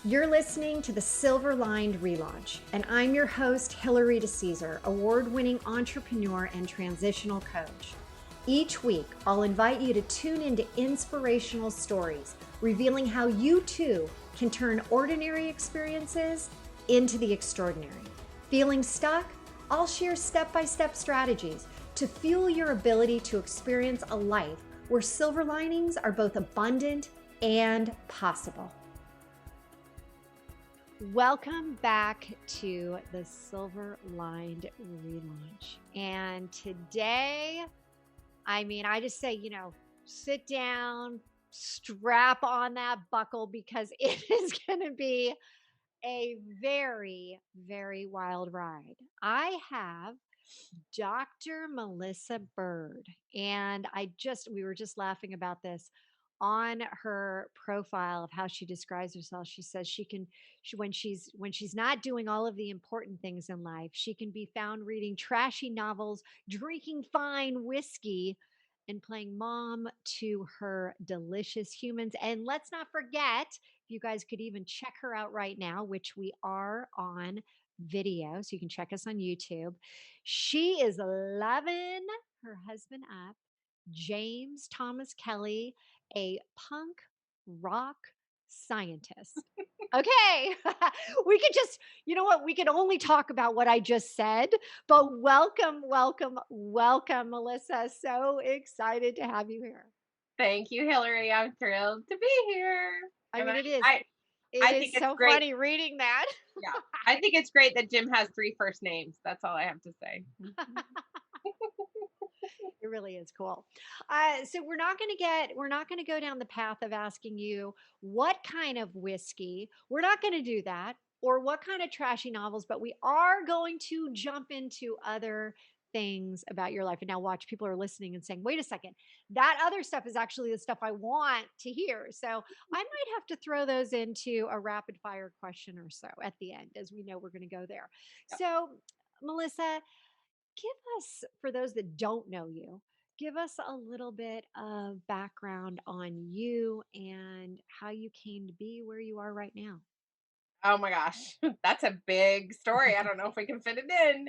You're listening to the Silver Lined Relaunch, and I'm your host, Hillary DeCesar, award-winning entrepreneur and transitional coach. Each week, I'll invite you to tune into inspirational stories, revealing how you too can turn ordinary experiences into the extraordinary. Feeling stuck? I'll share step-by-step strategies to fuel your ability to experience a life where silver linings are both abundant and possible. Welcome back to the Silver Lined Relaunch. And today, I just say, sit down, strap on that buckle because it is going to be a very, very wild ride. I have Dr. Melissa Bird, and we were just laughing about this on her profile of how she describes herself. She says when she's not doing all of the important things in life, she can be found reading trashy novels, drinking fine whiskey, and playing mom to her delicious humans. And let's not forget, if you guys could even check her out right now, which we are on video, so you can check us on YouTube. She is loving her husband up, James Thomas Kelly, a punk rock scientist. Okay. We could just, you know what? We can only talk about what I just said, but welcome, welcome, welcome, Melissa. So excited to have you here. Thank you, Hillary. I'm thrilled to be here. I And mean, it is. I, It I is think it's so great. funny reading that. Yeah. I think it's great that Jim has 3 first names. That's all I have to say. It really is cool. So we're not going to go down the path of asking you what kind of whiskey. We're not going to do that, or what kind of trashy novels, but we are going to jump into other things about your life. And now watch, people are listening and saying, wait a second, that other stuff is actually the stuff I want to hear. So I might have to throw those into a rapid fire question or so at the end, as we know we're going to go there. Yeah. So, Melissa, give us, for those that don't know you, give us a little bit of background on you and how you came to be where you are right now. Oh my gosh. That's a big story. I don't know if we can fit it in.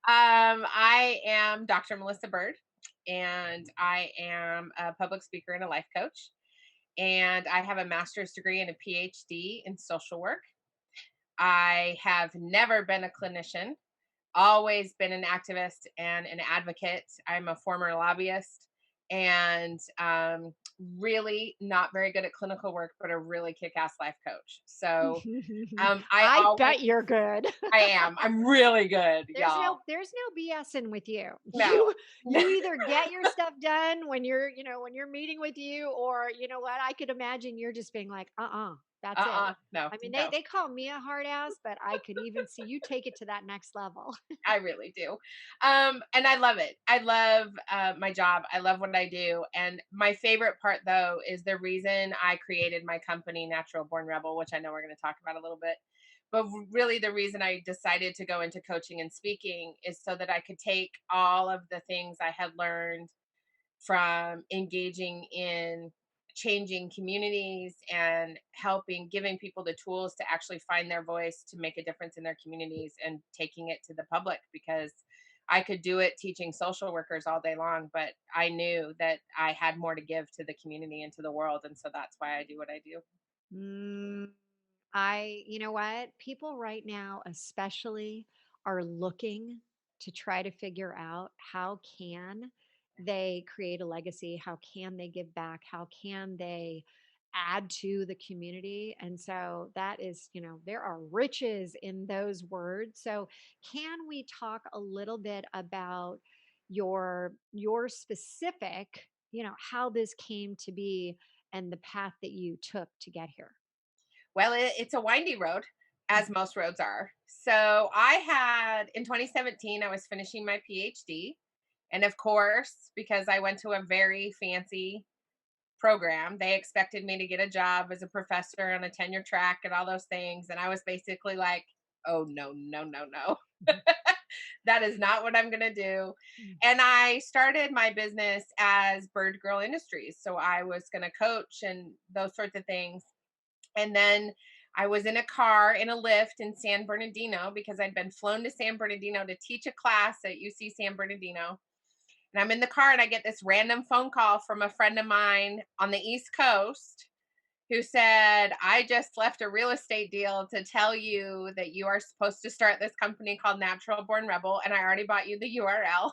I am Dr. Melissa Bird, and I am a public speaker and a life coach. And I have a master's degree and a PhD in social work. I have never been a clinician, always been an activist and an advocate. I'm a former lobbyist and really not very good at clinical work, but a really kick-ass life coach. So I I always, bet you're good. I am. I'm really good, y'all. There's no BSing with you. No. You either get your stuff done when you're meeting with you, or you know what, I could imagine you're just being like, that's it. No, I mean, no. they call me a hard ass, but I could even see you take it to that next level. I really do. And I love it. I love my job. I love what I do. And my favorite part, though, is the reason I created my company, Natural Born Rebel, which I know we're going to talk about a little bit. But really, the reason I decided to go into coaching and speaking is so that I could take all of the things I had learned from engaging in changing communities and giving people the tools to actually find their voice to make a difference in their communities and taking it to the public, because I could do it teaching social workers all day long, but I knew that I had more to give to the community and to the world, and so that's why I do what I do. Mm, you know what? People right now, especially, are looking to try to figure out how can they create a legacy? How can they give back? How can they add to the community? And so that is, there are riches in those words. So can we talk a little bit about your specific, how this came to be and the path that you took to get here? Well, it's a windy road, as most roads are. So I had, in 2017, I was finishing my PhD. And of course, because I went to a very fancy program, they expected me to get a job as a professor on a tenure track and all those things. And I was basically like, oh, no, no, no, no. That is not what I'm going to do. Mhm. And I started my business as Bird Girl Industries. So I was going to coach and those sorts of things. And then I was in a car in a lift in San Bernardino because I'd been flown to San Bernardino to teach a class at UC San Bernardino. And I'm in the car and I get this random phone call from a friend of mine on the East Coast who said, I just left a real estate deal to tell you that you are supposed to start this company called Natural Born Rebel. And I already bought you the URL.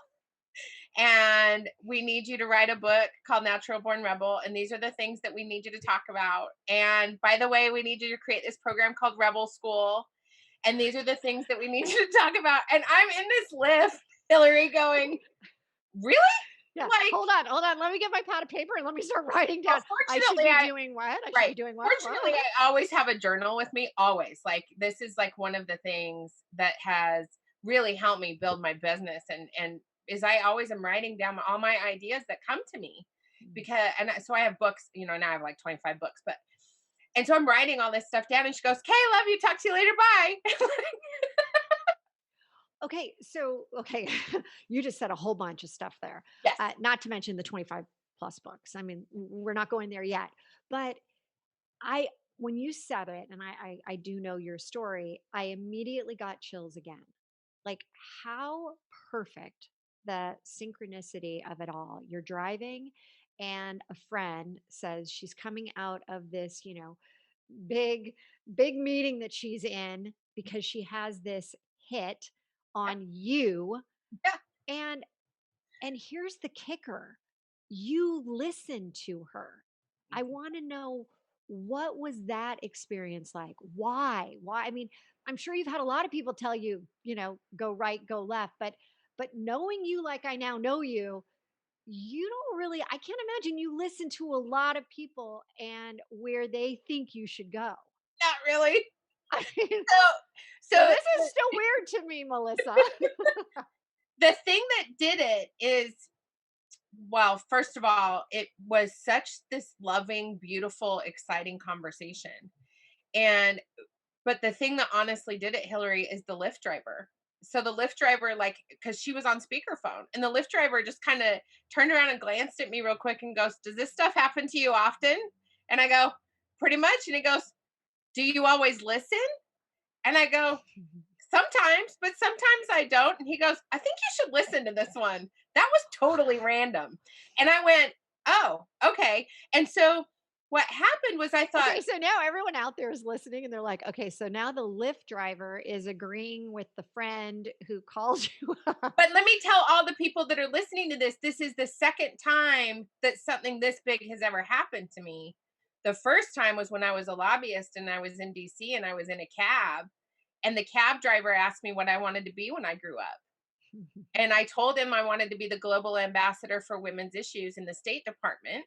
And we need you to write a book called Natural Born Rebel. And these are the things that we need you to talk about. And by the way, we need you to create this program called Rebel School. And these are the things that we need you to talk about. And I'm in this lift, Hillary, going, really? Yeah. Like, Hold on. Let me get my pad of paper and let me start writing down. I should fortunately, be doing what? I should be right. doing what? Fortunately, I always have a journal with me, always. Like, this is like one of the things that has really helped me build my business. And is I always am writing down all my ideas that come to me because, so I have books, now I have like 25 books, but, and so I'm writing all this stuff down and she goes, okay, love you. Talk to you later. Bye. Okay, so you just said a whole bunch of stuff there. Yes. Not to mention the 25 plus books. I mean, we're not going there yet. But I when you said it, and I do know your story, I immediately got chills again. Like how perfect the synchronicity of it all. You're driving and a friend says she's coming out of this, big, big meeting that she's in because she has this hit Yeah. on you. Yeah. And here's the kicker. You listen to her. I want to know, what was that experience like? Why? I mean, I'm sure you've had a lot of people tell you, go right, go left, but knowing you like I now know you, you don't really, I can't imagine you listen to a lot of people and where they think you should go. Not really. I mean, So, so so this is still weird to me, Melissa. the thing that did it is, well, first of all, it was such this loving, beautiful, exciting conversation. And but the thing that honestly did it, Hillary, is the Lyft driver. So the Lyft driver, like, because she was on speakerphone, and the Lyft driver just kind of turned around and glanced at me real quick and goes, "Does this stuff happen to you often?" And I go, "Pretty much." And he goes, "Do you always listen?" And I go, sometimes, but sometimes I don't. And he goes, I think you should listen to this one. That was totally random. And I went, oh, okay. And so what happened was I thought, Okay, so now everyone out there is listening and they're like, okay, so now the Lyft driver is agreeing with the friend who calls you up. but let me tell all the people that are listening to this is the second time that something this big has ever happened to me. The first time was when I was a lobbyist and I was in DC and I was in a cab. And the cab driver asked me what I wanted to be when I grew up. And I told him I wanted to be the global ambassador for women's issues in the State Department,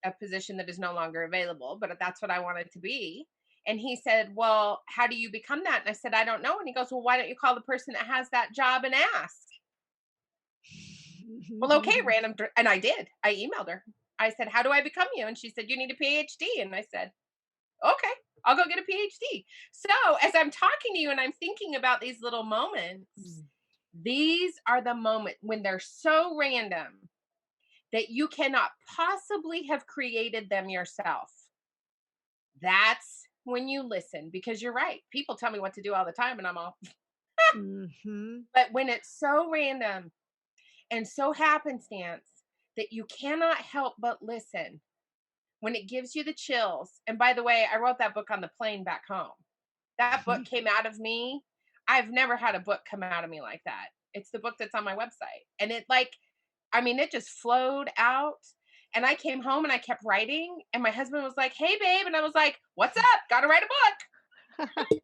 a position that is no longer available, but that's what I wanted to be. And he said, well, how do you become that? And I said, I don't know. And he goes, well, why don't you call the person that has that job and ask? Well, okay, random. And I did. I emailed her. I said, how do I become you? And she said, you need a PhD. And I said, okay, I'll go get a PhD. So as I'm talking to you and I'm thinking about these little moments, these are the moments when they're so random that you cannot possibly have created them yourself. That's when you listen, because you're right. People tell me what to do all the time and I'm all, but when it's so random and so happenstance that you cannot help but listen, when it gives you the chills. And by the way, I wrote that book on the plane back home. That book came out of me. I've never had a book come out of me like that. It's the book that's on my website. And it it just flowed out. And I came home and I kept writing. And my husband was like, hey, babe. And I was like, what's up? Gotta write a book.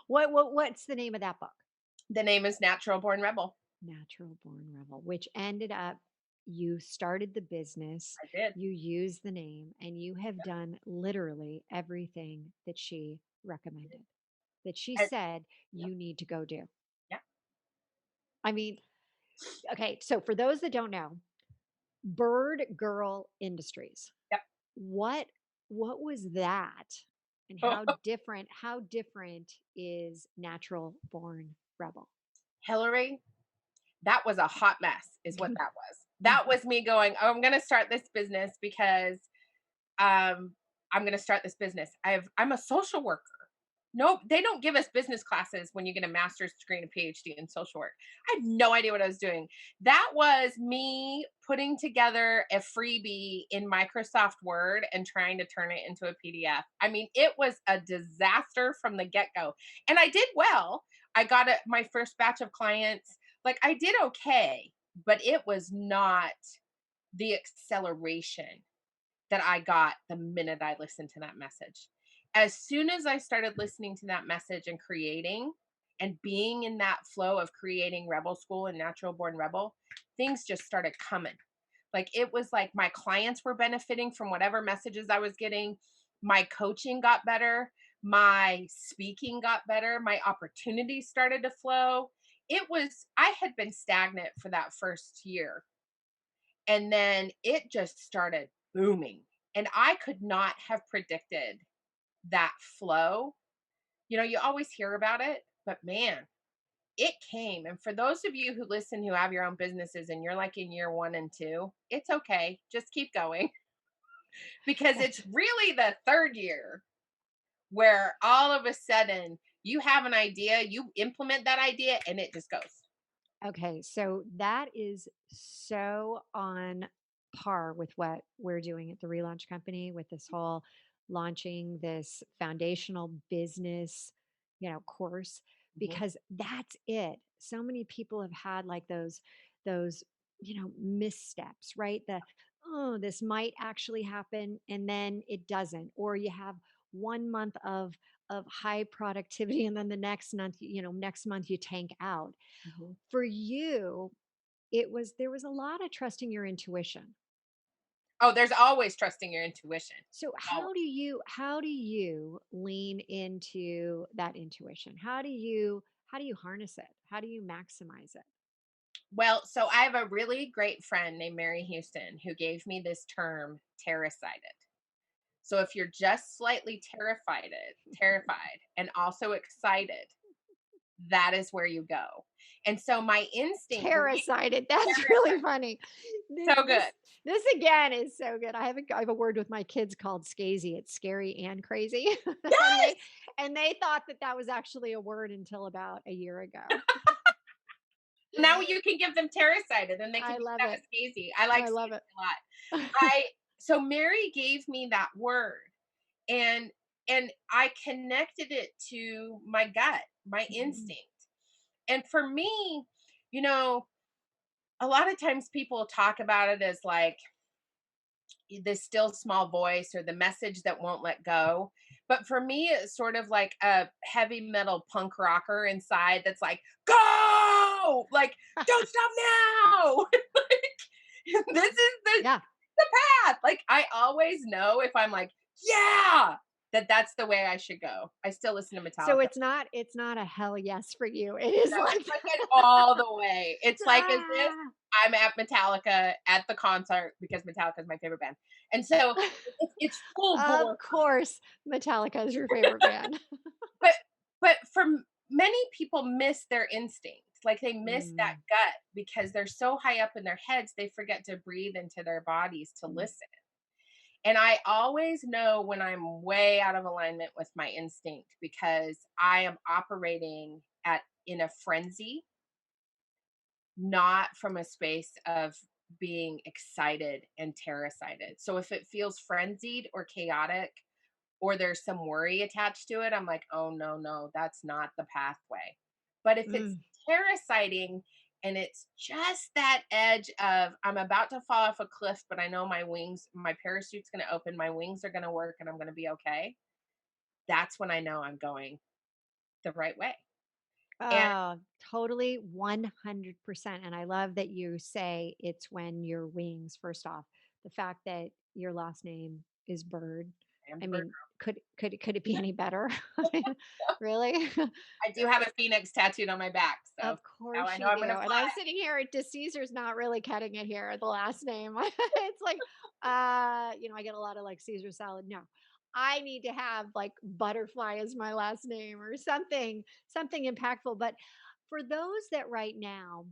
What's the name of that book? The name is Natural Born Rebel. Natural Born Rebel, which ended up, you started the business, I did. you used the name, and you have done literally everything that she recommended, that she And, said you need to go do. yeah. I mean, okay, so for those that don't know, Bird Girl Industries. Yep. What was that? And how different is Natural Born Rebel? Hillary, that was a hot mess, is what that was. That was me going, oh, I'm going to start this business because I'm going to start this business. I'm a social worker. Nope, they don't give us business classes when you get a master's degree and a PhD in social work. I had no idea what I was doing. That was me putting together a freebie in Microsoft Word and trying to turn it into a PDF. I mean, it was a disaster from the get go. And I did well. I got my first batch of clients. Like, I did okay, but it was not the acceleration that I got the minute I listened to that message. As soon as I started listening to that message and creating and being in that flow of creating Rebel School and Natural Born Rebel, things just started coming. Like, it was like my clients were benefiting from whatever messages I was getting. My coaching got better. My speaking got better. My opportunities started to flow. I had been stagnant for that first year. And then it just started booming. And I could not have predicted that flow. You always hear about it, but man, it came. And for those of you who listen who have your own businesses and you're like in year 1 and 2, it's okay. Just keep going because it's really the third year where all of a sudden you have an idea, you implement that idea, and it just goes. Okay, so that is so on par with what we're doing at the Relaunch Company with this whole launching this foundational business, course, Mhm, because that's it. So many people have had like those, missteps, right? Oh, this might actually happen and then it doesn't. Or you have 1 month of high productivity and then the next month you tank out. mhm. For you, there was a lot of trusting your intuition. Oh, there's always trusting your intuition. So Always. how do you lean into that intuition? How do you harness it? How do you maximize it? Well, so I have a really great friend named Mary Houston who gave me this term, terracited. So if you're just slightly terrified and also excited, that is where you go. And so my instinct, Terracited. That's really funny. Th- so This good. this again is so good. I have a word with my kids called scazy. It's scary and crazy. and Yes. they thought that was actually a word until about a year ago. Now you can give them terracited and they can I use love that it. as scazy. I like I love it. scazy a lot. I So Mary gave me that word and I connected it to my gut, my Mhm. instinct. And for me, you know, a lot of times people talk about it as like the still small voice or the message that won't let go. But for me, it's sort of like a heavy metal punk rocker inside that's like, go! Like, don't stop now! This is Yeah. the path. Like, I always know if I'm like, yeah, that's the way I should go. I still listen to So Metallica. it's not a hell yes for you. It is No, like it's like an all the way. It's like as if ah. I'm at Metallica at the concert because Metallica is my favorite band. And so it's full Of bore. course, Metallica is your favorite band. But many people miss their instinct. Like they miss that Mm, gut because they're so high up in their heads they forget to breathe into their bodies to mm. listen. And I always know when I'm way out of alignment with my instinct because I am operating at in a frenzy, not from a space of being excited and terror-sided. So if it feels frenzied or chaotic or there's some worry attached to it, I'm like, "Oh, no, no, that's not the pathway." But if it's Mm. terraciding and it's just that edge of I'm about to fall off a cliff, but I know my parachute's gonna open, my wings are gonna work, and I'm gonna be okay, that's when I know I'm going the right way. And Oh, totally 100%. And I love that you say it's when your wings, first off, the fact that your last name is Bird. I Amber, mean, could it be any better? I mean, really? I do have a phoenix tattooed on my back, so Of now I course know you I'm do. gonna And I'm fly. sitting here, Caesar's not really cutting it here, the last name. It's like, I get a lot of like Caesar salad. No, I need to have like butterfly as my last name or something impactful. But for those that right now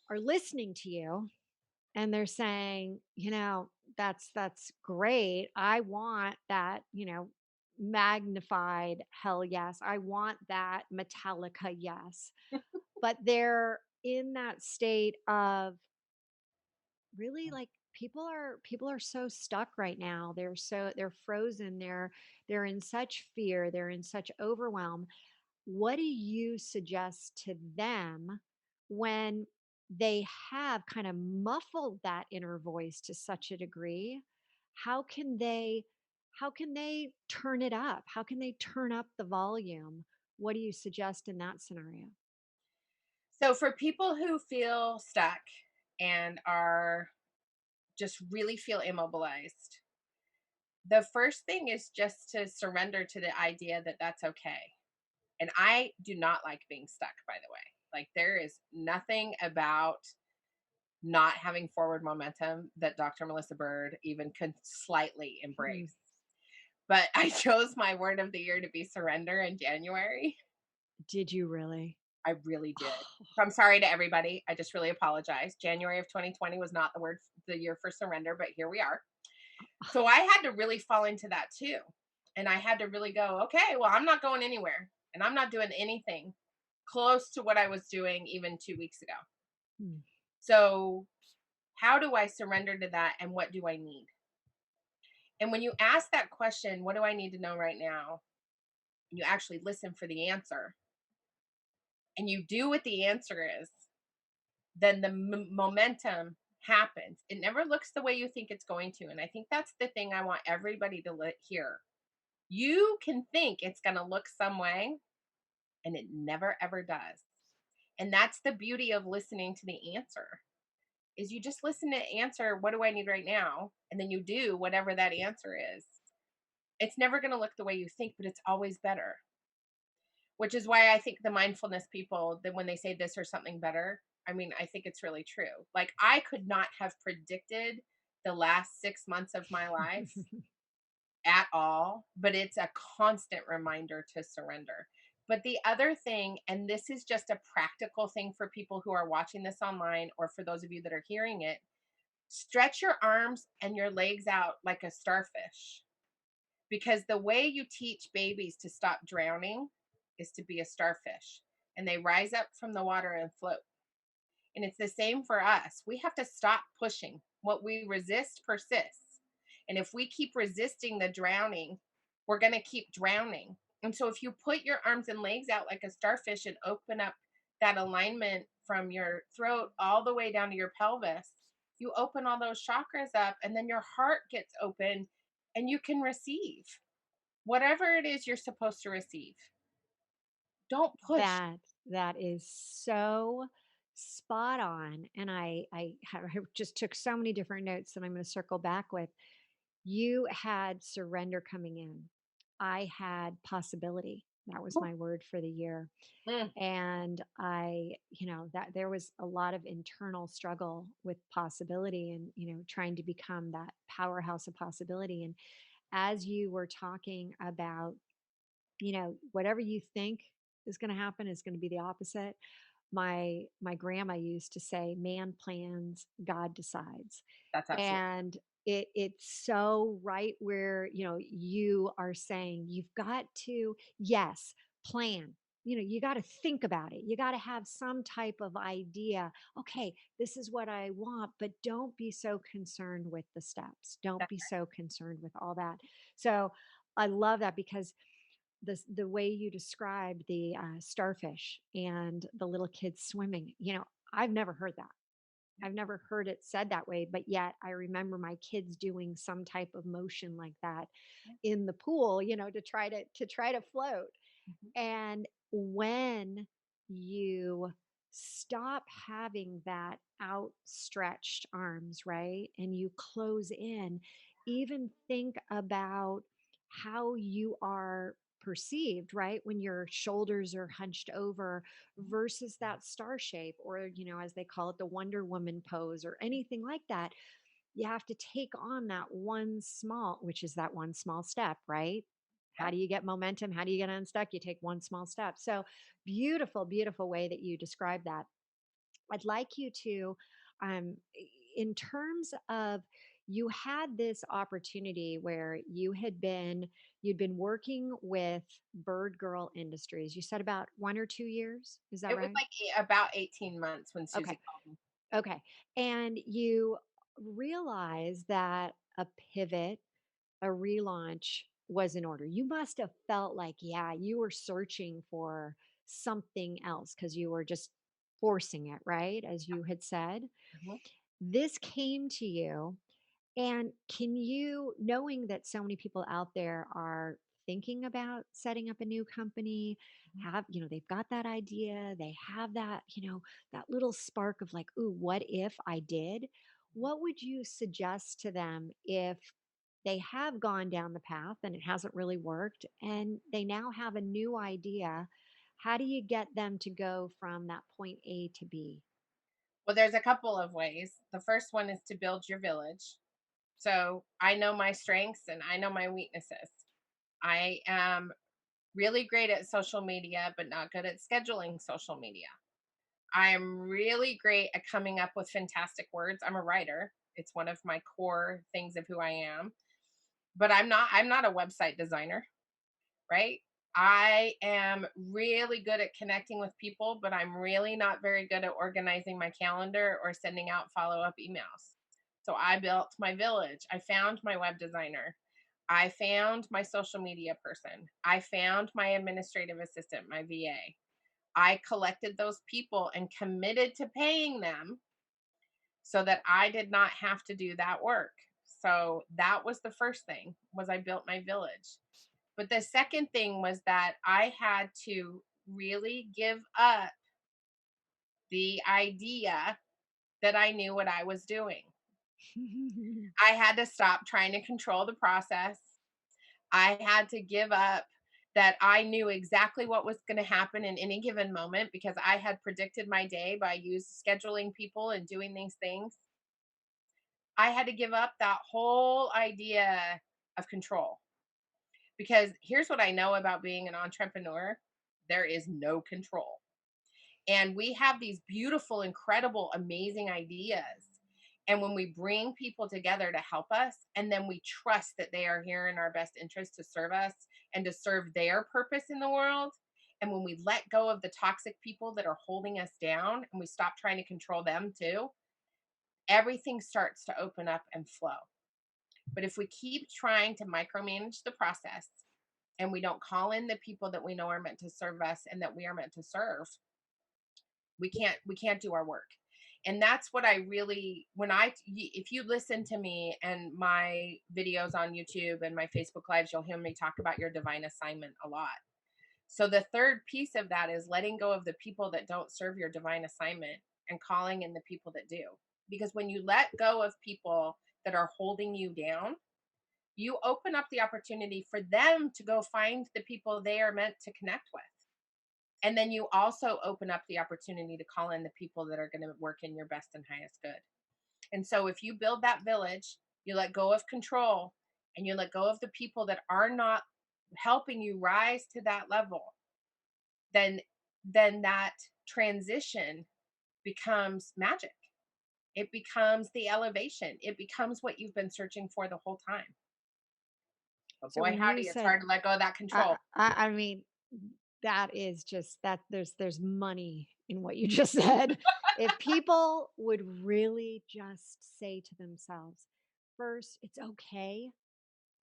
are listening to you and they're saying, That's great. I want that, magnified hell yes. I want that Metallica yes. But they're in that state of really like people are so stuck right now. They're frozen. They're in such fear. They're in such overwhelm. What do you suggest to them when they have kind of muffled that inner voice to such a degree? How can they how can they turn it up? How can they turn up the volume? What do you suggest in that scenario? So for people who feel stuck and are just really feel immobilized, the first thing is just to surrender to the idea that that's okay. And I do not like being stuck, by the way. Like, there is nothing about not having forward momentum that Dr. Melissa Bird even could slightly Hmm. embrace. But I chose my word of the year to be surrender in January. Did you really? I really did. So I'm sorry to everybody. I just really apologize. January of 2020 was not the year for surrender, but here we are. So I had to really fall into that too. And I had to really go, okay, well, I'm not going anywhere and I'm not doing anything close to what I was doing even 2 weeks ago. Hmm. So, how do I surrender to that and what do I need? And when you ask that question, what do I need to know right now? And you actually listen for the answer and you do what the answer is, then the momentum happens. It never looks the way you think it's going to. And I think that's the thing I want everybody to hear. You can think it's going to look some way, and it never ever does. And that's the beauty of listening to the answer. Is you just listen to answer, what do I need right now? And then you do whatever that answer is. It's never going to look the way you think, but it's always better. Which is why I think the mindfulness people, that when they say this or something better, I mean, I think it's really true. Like, I could not have predicted the last 6 months of my life at all, but it's a constant reminder to surrender. But the other thing, and this is just a practical thing for people who are watching this online, or for those of you that are hearing it, stretch your arms and your legs out like a starfish. Because the way you teach babies to stop drowning is to be a starfish, and they rise up from the water and float. And it's the same for us. We have to stop pushing. What we resist persists. And if we keep resisting the drowning, we're going to keep drowning. And so if you put your arms and legs out like a starfish and open up that alignment from your throat all the way down to your pelvis, you open all those chakras up, and then your heart gets open and you can receive whatever it is you're supposed to receive. Don't push. That is so spot on, and I just took so many different notes that I'm going to circle back with. You had surrender coming in. I had possibility. That was my word for the year. Mm, And that there was a lot of internal struggle with possibility and, trying to become that powerhouse of possibility. And as you were talking about, whatever you think is going to happen is going to be the opposite. My grandma used to say, man plans, God decides. that's absolutely And it's so right where, you are saying you've got to, yes, plan. You got to think about it. You got to have some type of idea. Okay, this is what I want, but don't be so concerned with the steps. Don't that's be so concerned with all that. So I love that because the way you described the starfish and the little kids swimming, I've never heard that. I've never heard it said that way, but yet I remember my kids doing some type of motion like that yeah. in the pool, to try to float. Mhm. And when you stop having that outstretched arms, right? And you close in, even think about how you are perceived, right? When your shoulders are hunched over versus that star shape, or, as they call it, the Wonder Woman pose, or anything like that. You have to take on that one small, which is that one small step, right? How Yep. do you get momentum? How do you get unstuck? You take one small step. So beautiful, beautiful way that you describe that. I'd like you to, um, in terms of you had this opportunity where you'd been working with Bird Girl Industries. You said about 1 or 2 years. Is that It was right? like about 18 months when Okay. Susie called me. Okay. And you realize that a pivot, a relaunch was in order. You must have felt like, yeah, you were searching for something else because you were just forcing it, right? As you had said. Mhm, This came to you. And can you, knowing that so many people out there are thinking about setting up a new company, mhm. they've got that idea, they have that, that little spark of like, ooh, what if I did? What would you suggest to them if they have gone down the path and it hasn't really worked and they now have a new idea? How do you get them to go from that point A to B? Well, there's a couple of ways. The first one is to build your village. So I know my strengths and I know my weaknesses. I am really great at social media, but not good at scheduling social media. I am really great at coming up with fantastic words. I'm a writer. It's one of my core things of who I am. But I'm not a website designer, right? I am really good at connecting with people, but I'm really not very good at organizing my calendar or sending out follow-up emails. So I built my village. I found my web designer. I found my social media person. I found my administrative assistant, my VA. I collected those people and committed to paying them so that I did not have to do that work. So that was the first thing was I built my village. But the second thing was that I had to really give up the idea that I knew what I was doing. I had to stop trying to control the process. I had to give up that I knew exactly what was going to happen in any given moment because I had predicted my day by scheduling people and doing these things. I had to give up that whole idea of control because here's what I know about being an entrepreneur, there is no control. And we have these beautiful, incredible, amazing ideas. And when we bring people together to help us, and then we trust that they are here in our best interest to serve us and to serve their purpose in the world. And when we let go of the toxic people that are holding us down and we stop trying to control them too, everything starts to open up and flow. But if we keep trying to micromanage the process and we don't call in the people that we know are meant to serve us and that we are meant to serve, we can't do our work. And that's what I really, if you listen to me and my videos on YouTube and my Facebook lives, you'll hear me talk about your divine assignment a lot. So the third piece of that is letting go of the people that don't serve your divine assignment and calling in the people that do. Because when you let go of people that are holding you down, you open up the opportunity for them to go find the people they are meant to connect with. And then you also open up the opportunity to call in the people that are going to work in your best and highest good. And so if you build that village, you let go of control and you let go of the people that are not helping you rise to that level, then that transition becomes magic. It becomes the elevation. It becomes what you've been searching for the whole time. But So boy, when you howdy, it's said, hard to let go of that control. I mean, that is just that there's money in what you just said. If people would really just say to themselves, first, it's okay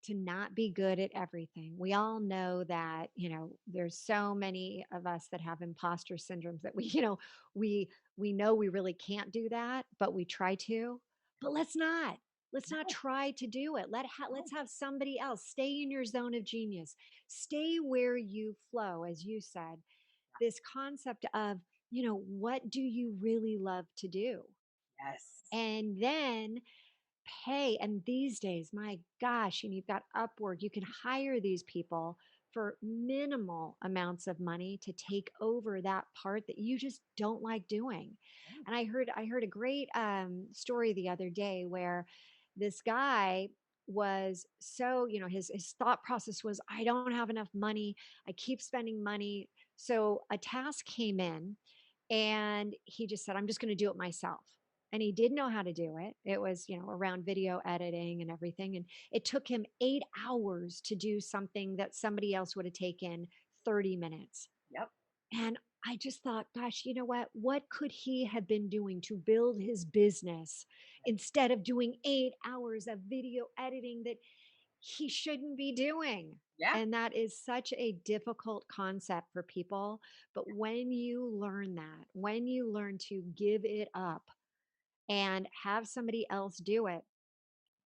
to not be good at everything. We all know that, there's so many of us that have imposter syndromes that we know we really can't do that, but we try to. But let's not. Let's not No, try to do it. no. Let's have somebody else stay in your zone of genius. Stay where you flow, as you said. This concept of, what do you really love to do? Yes. And then pay. And these days, my gosh, you've got Upwork, you can hire these people for minimal amounts of money to take over that part that you just don't like doing. And I heard a great story the other day where this guy was so, his thought process was, I don't have enough money, I keep spending money. So a task came in and he just said, I'm just going to do it myself. and he did know how to do it. It was, around video editing and everything. And it took him 8 hours to do something that somebody else would have taken 30 minutes. Yep. And I just thought, gosh, you know what? What could he have been doing to build his business instead of doing 8 hours of video editing that he shouldn't be doing? Yeah. And that is such a difficult concept for people. But when you learn that, when you learn to give it up and have somebody else do it,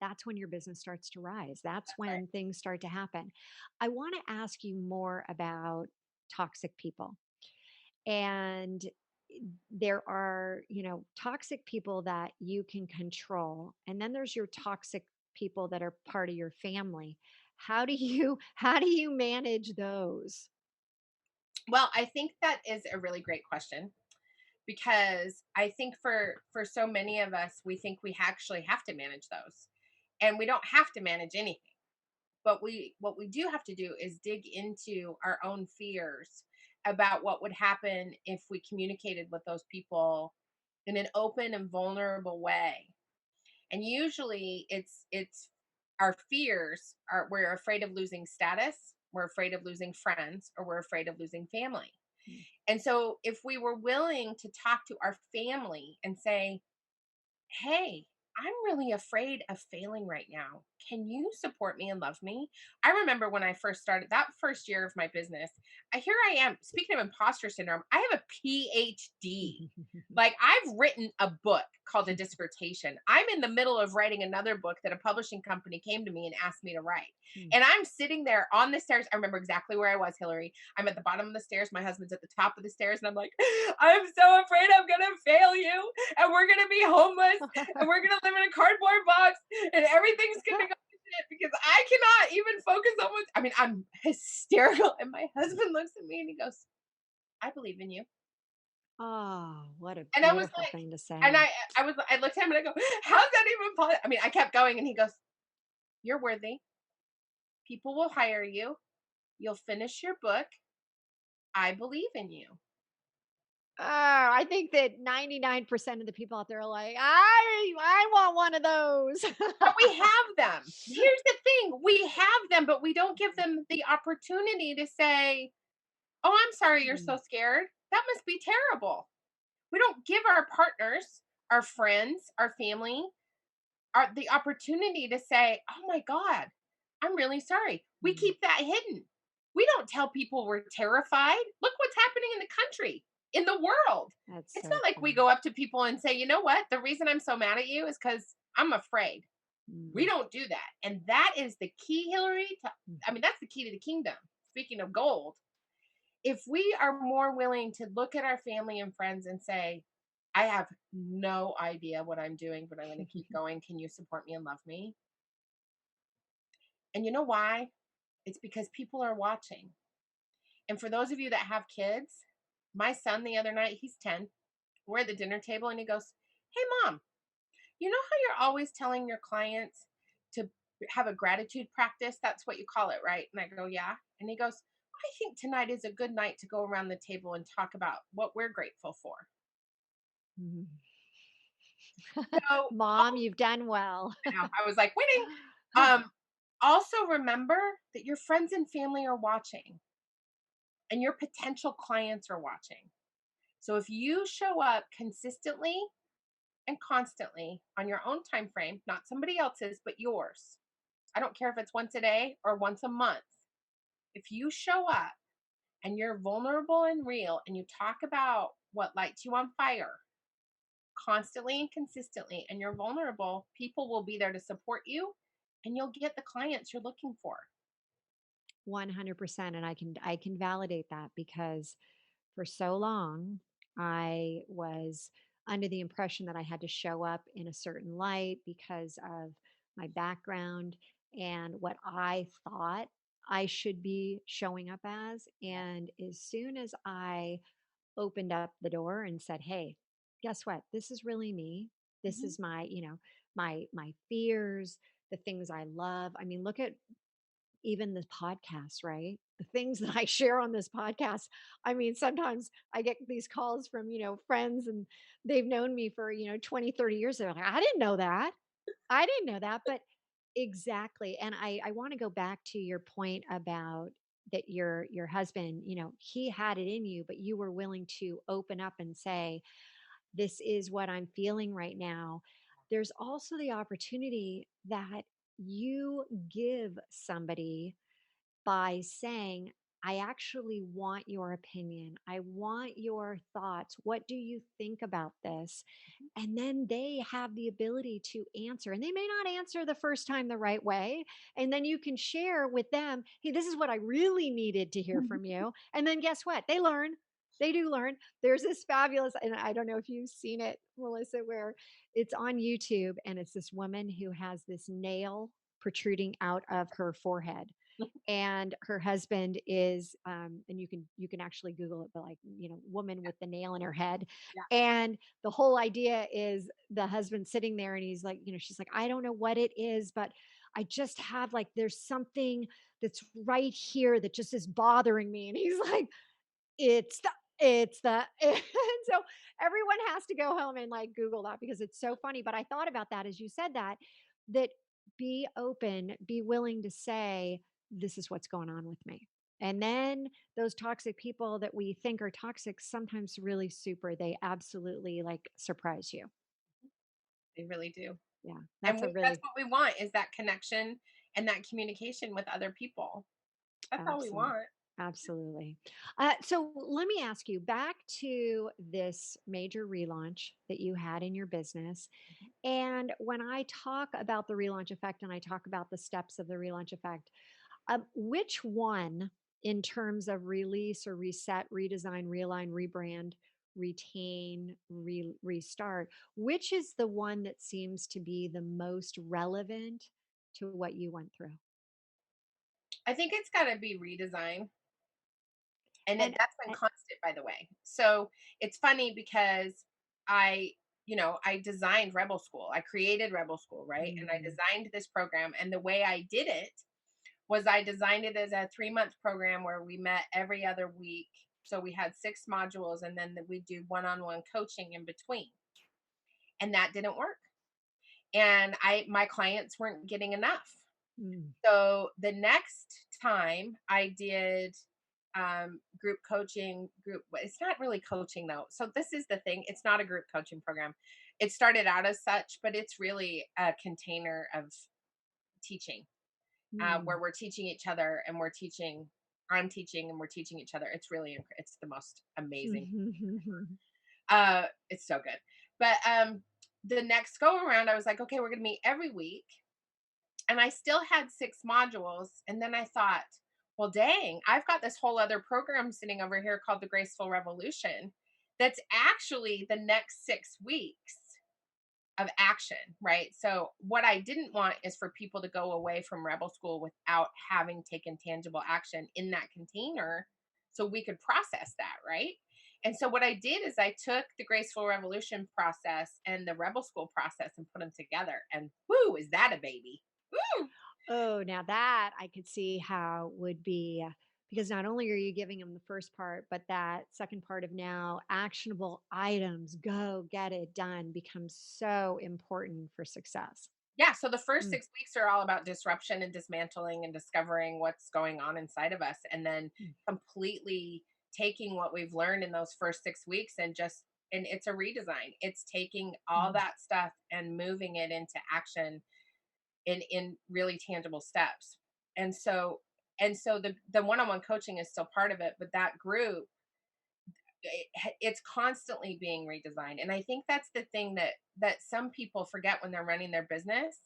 that's when your business starts to rise. That's That's right. when things start to happen. I want to ask you more about toxic people. And there are, toxic people that you can control. And then there's your toxic people that are part of your family. How do you how do you manage those? Well, I think that is a really great question because I think for so many of us, we think we actually have to manage those, and we don't have to manage anything. But we what we do have to do is dig into our own fears about what would happen if we communicated with those people in an open and vulnerable way. And usually it's our fears are we're afraid of losing status, we're afraid of losing friends, or we're afraid of losing family. Mm. And so if we were willing to talk to our family and say, "Hey, I'm really afraid of failing right now. Can you support me and love me?" I remember when I first started that first year of my business, here I am. Speaking of imposter syndrome, I have a PhD. Like, I've written a book called a dissertation. I'm in the middle of writing another book that a publishing company came to me and asked me to write. Mm. And I'm sitting there on the stairs. I remember exactly where I was, Hillary. I'm at the bottom of the stairs. My husband's at the top of the stairs. And I'm like, "I'm so afraid I'm going to fail you. And we're going to be homeless. And we're going to live in a cardboard box. And everything's going to go to shit because I cannot even focus on what." I mean, I'm hysterical. And my husband looks at me and he goes, "I believe in you." Oh, what a And I was beautiful like, thing to and say. I looked at him and I go, "How's that even possible?" I mean, I kept going and he goes, "You're worthy. People will hire you. You'll finish your book. I believe in you." Oh, I think that 99% of the people out there are like, I want one of those. But we have them. Here's the thing, we have them, but we don't give them the opportunity to say, "Oh, I'm sorry you're so Mm, scared. That must be terrible." We don't give our partners, our friends, our family, the opportunity to say, "Oh my God, I'm really sorry." We mm. keep that hidden. We don't tell people we're terrified. Look what's happening in the country, in the world. That's It's so not like we true. go up to people and say, "You know what? The reason I'm so mad at you is because I'm afraid." We Mm, don't do that. And that is the key, Hillary. mm. I mean, that's the key to the kingdom. Speaking of gold, if we are more willing to look at our family and friends and say, "I have no idea what I'm doing, but I'm going to keep going. Can you support me and love me?" And you know why? It's because people are watching. And for those of you that have kids, my son the other night, he's 10, we're at the dinner table and he goes, "Hey, mom, you know how you're always telling your clients to have a gratitude practice? That's what you call it, right?" And I go, "Yeah." And he goes, "I think tonight is a good night to go around the table and talk about what we're grateful for." Mhm. So, Mom, you've done well. I know, I was like, winning. Um, Also remember that your friends and family are watching and your potential clients are watching. So if you show up consistently and constantly on your own time frame, not somebody else's, but yours. I don't care if it's once a day or once a month. If you show up and you're vulnerable and real and you talk about what lights you on fire constantly and consistently and you're vulnerable, people will be there to support you and you'll get the clients you're looking for. 100%. And I can validate that because for so long I was under the impression that I had to show up in a certain light because of my background and what I thought I should be showing up as. And as soon as I opened up the door and said, "Hey, guess what? This is really me. This Mhm. is my, my fears, the things I love." I mean, look at even the podcast, right? The things that I share on this podcast. I mean, sometimes I get these calls from, friends and they've known me for, 20, 30 years. They're like, I didn't know that. I didn't know that. But exactly. And I want to go back to your point about that your husband, he had it in you, but you were willing to open up and say, this is what I'm feeling right now. There's also the opportunity that you give somebody by saying, I actually want your opinion. I want your thoughts. What do you think about this? And then they have the ability to answer. And they may not answer the first time the right way. And then you can share with them, hey, this is what I really needed to hear from you. And then guess what? They learn. They do learn. There's this fabulous, and I don't know if you've seen it, Melissa, where it's on YouTube and it's this woman who has this nail protruding out of her forehead, and her husband is and you can actually Google it, but like, woman with the nail in her head. Yeah. And the whole idea is the husband sitting there and he's like, she's like, I don't know what it is, but I just have like, there's something that's right here that just is bothering me. And he's like, it's the and so everyone has to go home and, like, Google that because it's so funny, but I thought about that as you said that, that be open, be willing to say, "This is what's going on with me." And then those toxic people that we think are toxic, sometimes really super, they absolutely, like, surprise you. They really do. Yeah, And that's a that's really what we want, is that connection and that communication with other people. That's all we absolute want. absolutely. So let me ask you, back to this major relaunch that you had in your business. Mhm. And when I talk about the relaunch effect and I talk about the steps of the relaunch effect, which one, in terms of release or reset, redesign, realign, rebrand, retain, restart, which is the one that seems to be the most relevant to what you went through? I think it's gotta be redesign, and And, that's been and constant, by the way. So, it's funny because I I designed Rebel School. I created Rebel School, right? And I Mhm. designed this program, and the way I did it was I designed it as a 3-month program where we met every other week. So we had 6 modules, and then we do one-on-one coaching in between. And that didn't work. And my clients weren't getting enough. Mm. So the next time I did group coaching, it's not really coaching though. So this is the thing, it's not a group coaching program. It started out as such, but it's really a container of teaching, Mm. where we're teaching each other, and I'm teaching and we're teaching each other. It's really it's the most amazing. It's so good. But the next go around I was like, okay, we're going to meet every week, and I still had 6 modules, and then I thought, well dang, I've got this whole other program sitting over here called the Graceful Revolution, that's actually the next 6 weeks of action, right? So what I didn't want is for people to go away from Rebel School without having taken tangible action in that container, so we could process that, right? And so what I did is I took the Graceful Revolution process and the Rebel School process and put them together, and whoo, is that a baby? Woo! Oh, now that I could see how would be, because not only are you giving them the first part, but that second part of now actionable items, go get it done, becomes so important for success. Yeah, so the first Mm, 6 weeks are all about disruption and dismantling and discovering what's going on inside of us, and then mm, completely taking what we've learned in those first 6 weeks and just, and it's a redesign. It's taking all mhm, that stuff and moving it into action in really tangible steps. And so the one-on-one coaching is still part of it, but that group, it's constantly being redesigned. And I think that's the thing that some people forget when they're running their business,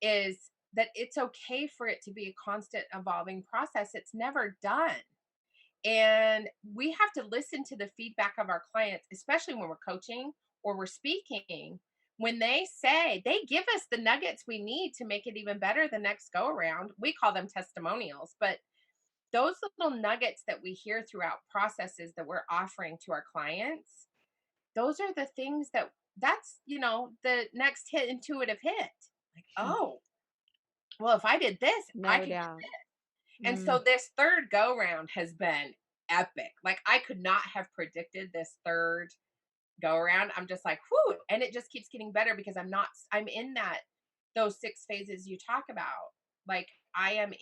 is that it's okay for it to be a constant evolving process. It's never done. And we have to listen to the feedback of our clients, especially when we're coaching or we're speaking. When they give us the nuggets we need to make it even better the next go around. We call them testimonials, but those little nuggets that we hear throughout processes that we're offering to our clients, those are the things that's, the next hit, intuitive hit. Like, mm. oh, well, if I did this, I No could get doubt. this. And Mm, so this third go round has been epic. Like I could not have predicted this third go around. I'm just like, whoo. And it just keeps getting better because I'm in those 6 phases you talk about. Like I'm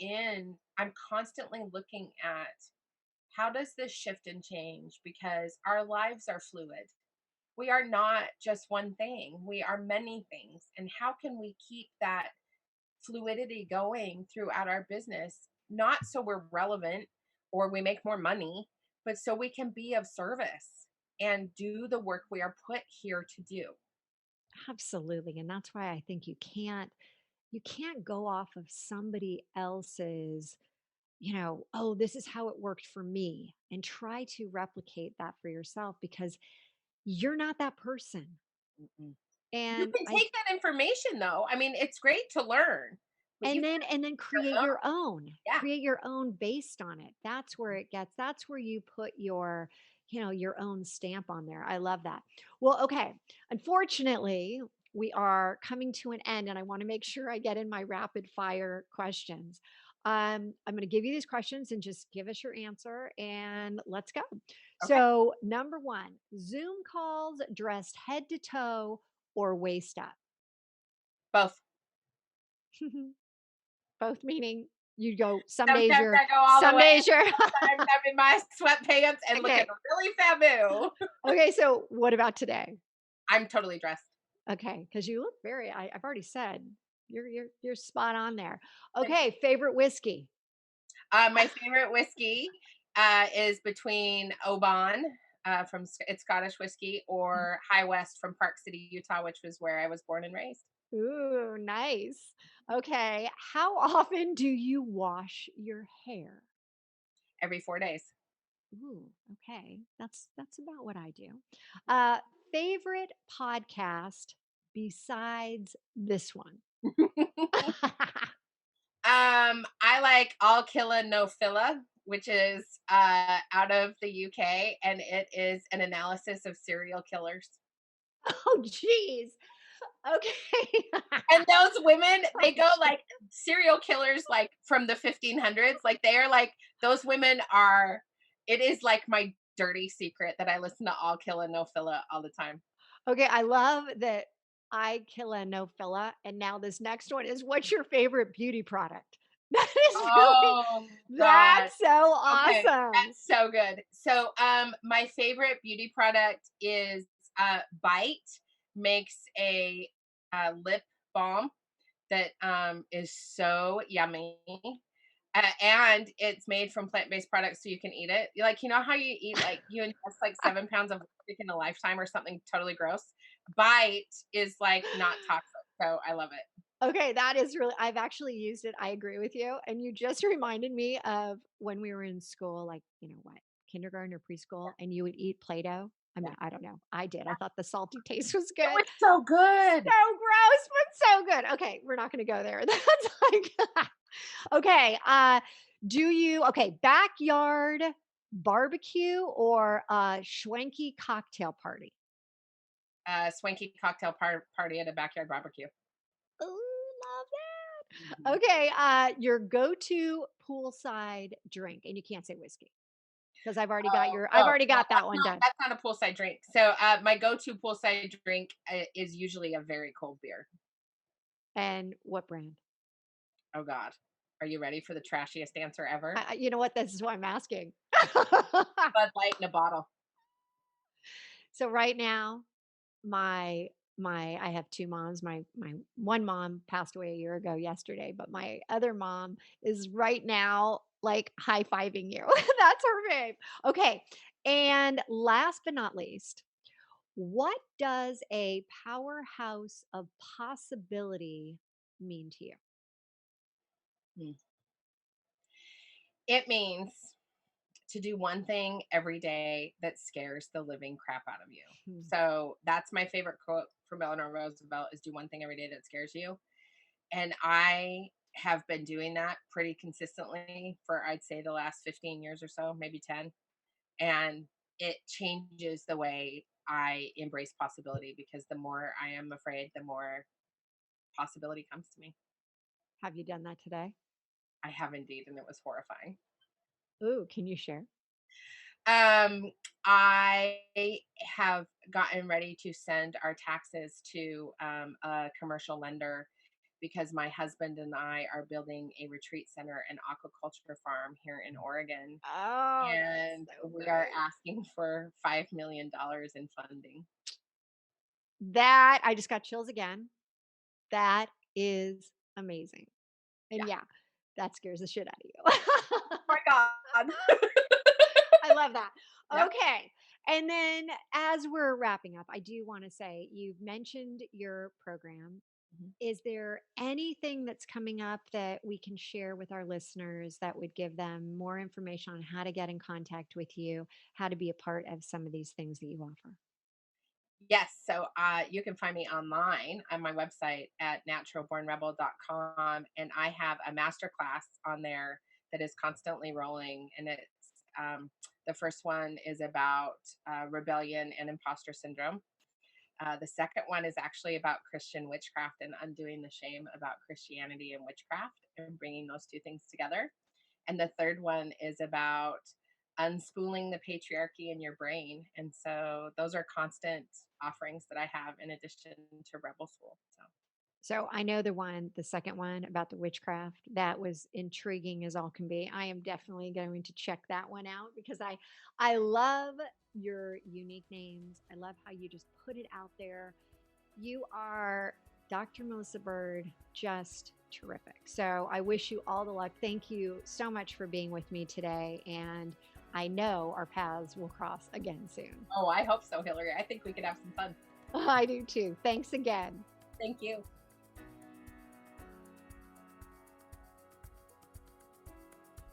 constantly looking at how does this shift and change because our lives are fluid. We are not just one thing, we are many things. And how can we keep that fluidity going throughout our business? Not so we're relevant or we make more money, but so we can be of service and do the work we are put here to do. absolutely. And that's why I think you can't go off of somebody else's, oh, this is how it worked for me and try to replicate that for yourself because you're not that person. Mm-mm. You And can I take that information though. I mean, it's great to learn, but and you've then got and then your own. Yeah. create your own based on it. That's where you put your own stamp on there. I love that. Well, okay, unfortunately we are coming to an end and I want to make sure I get in my rapid fire questions. I'm going to give you these questions and just give us your answer and let's go. Okay. So number one, Zoom calls dressed head to toe or waist up. Both. Both meaning you go Sometimes I go all the some way. days you're Sometimes I'm in my sweatpants and looking okay. really fabu. Okay, so what about today? I'm totally dressed. Okay, because you look I've already said you're spot on there. Thank Okay, favorite whiskey. My favorite whiskey is between Oban it's Scottish whiskey or High West from Park City, Utah, which was where I was born and raised. Ooh, nice. Okay, how often do you wash your hair? Every 4 days. Ooh, okay. That's about what I do. Uh favorite podcast besides this one. I like All Killa No Filla, which is out of the UK, and it is an analysis of serial killers. Oh, geez. Okay. And those women, they go like serial killers, like from the 1500s. Like they are like those women are. It is like my dirty secret that I listen to All Killa No Filla all the time. Okay, I love that I kill a no filla, and now this next one is what's your favorite beauty product? That is really Oh God. that's so Okay, awesome. that's so good. So, my favorite beauty product is Bite makes a lip balm that is so yummy. And it's made from plant-based products so you can eat it. Like, you know how you eat like you ingest like 7 pounds of lipstick in a lifetime or something totally gross? Bite is like not toxic. So I love it. Okay, that is really I've actually used it, I agree with you, and you just reminded me of when we were in school, like, what, kindergarten or preschool, and you would eat Play-Doh. I Yeah. mean, I don't know, I did, I thought the salty taste was It good. was so good. So gross, but so good. Okay, we're not gonna go there. That's like okay, backyard barbecue or a schwanky cocktail party? Swanky party at a backyard barbecue. Ooh, love that. Mhm. Okay, your go-to poolside drink, and you can't say whiskey because I've Oh, already well, got that one done. that's not a poolside drink. So, my go-to poolside drink is usually a very cold beer. And what brand? Oh God, are you ready for the trashiest answer ever? You know what? This is why I'm asking. Bud Light in a bottle. So right now, my I have 2 moms. My one mom passed away a year ago yesterday, but my other mom is right now, like, high-fiving you. That's her babe. Okay, and last but not least, what does a powerhouse of possibility mean to you? Hmm. It means to do one thing every day that scares the living crap out of you. Hmm. So that's my favorite quote from Eleanor Roosevelt: "Is do one thing every day that scares you." And I have been doing that pretty consistently for I'd say the last 15 years or so, maybe 10. And it changes the way I embrace possibility because the more I am afraid, the more possibility comes to me. Have you done that today? I have indeed, and it was horrifying. Ooh, can you share? Um, I have gotten ready to send our taxes to a commercial lender because my husband and I are building a retreat center and aquaculture farm here in Oregon. Oh, that's And so we are good. asking for $5 million in funding. That I just got chills again. That is amazing. And Yeah. yeah, that scares the shit out of Oh you. my God. I love that. Yep. Okay. And then as we're wrapping up, I do want to say you've mentioned your program. Mhm. Is there anything that's coming up that we can share with our listeners that would give them more information on how to get in contact with you, how to be a part of some of these things that you offer? Yes. So you can find me online on my website at naturalbornrebel.com. And I have a masterclass on there that is constantly rolling. And the first one is about rebellion and imposter syndrome. The second one is actually about Christian witchcraft and undoing the shame about Christianity and witchcraft and bringing those two things together. And the third one is about unspooling the patriarchy in your brain. And so those are constant offerings that I have in addition to Rebel School. So So I know the second one about the witchcraft, that was intriguing as all can be. I am definitely going to check that one out because I love your unique names. I love how you just put it out there. You are Dr. Melissa Bird, just terrific. So I wish you all the luck. Thank you so much for being with me today. And I know our paths will cross again soon. oh, I hope so, Hillary. I think we could have some fun. I do too. Thanks again. Thank you.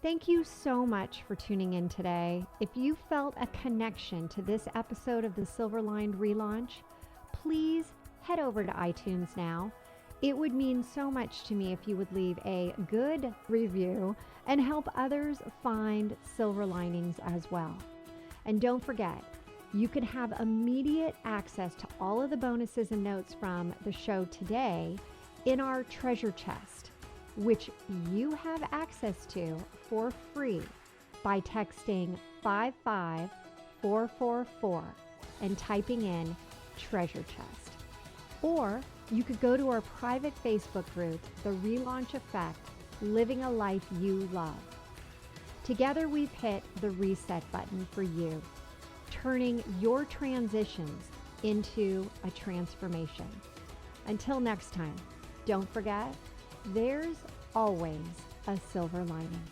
Thank you so much for tuning in today. If you felt a connection to this episode of the Silver Lined Relaunch, please head over to iTunes now. It would mean so much to me if you would leave a good review and help others find silver linings as well. And don't forget, you can have immediate access to all of the bonuses and notes from the show today in our treasure chest, which you have access to for free by texting 55444 and typing in treasure chest. Or you could go to our private Facebook group, The Relaunch Effect, Living a Life You Love. Together we've hit the reset button for you, turning your transitions into a transformation. Until next time, don't forget, there's always a silver lining.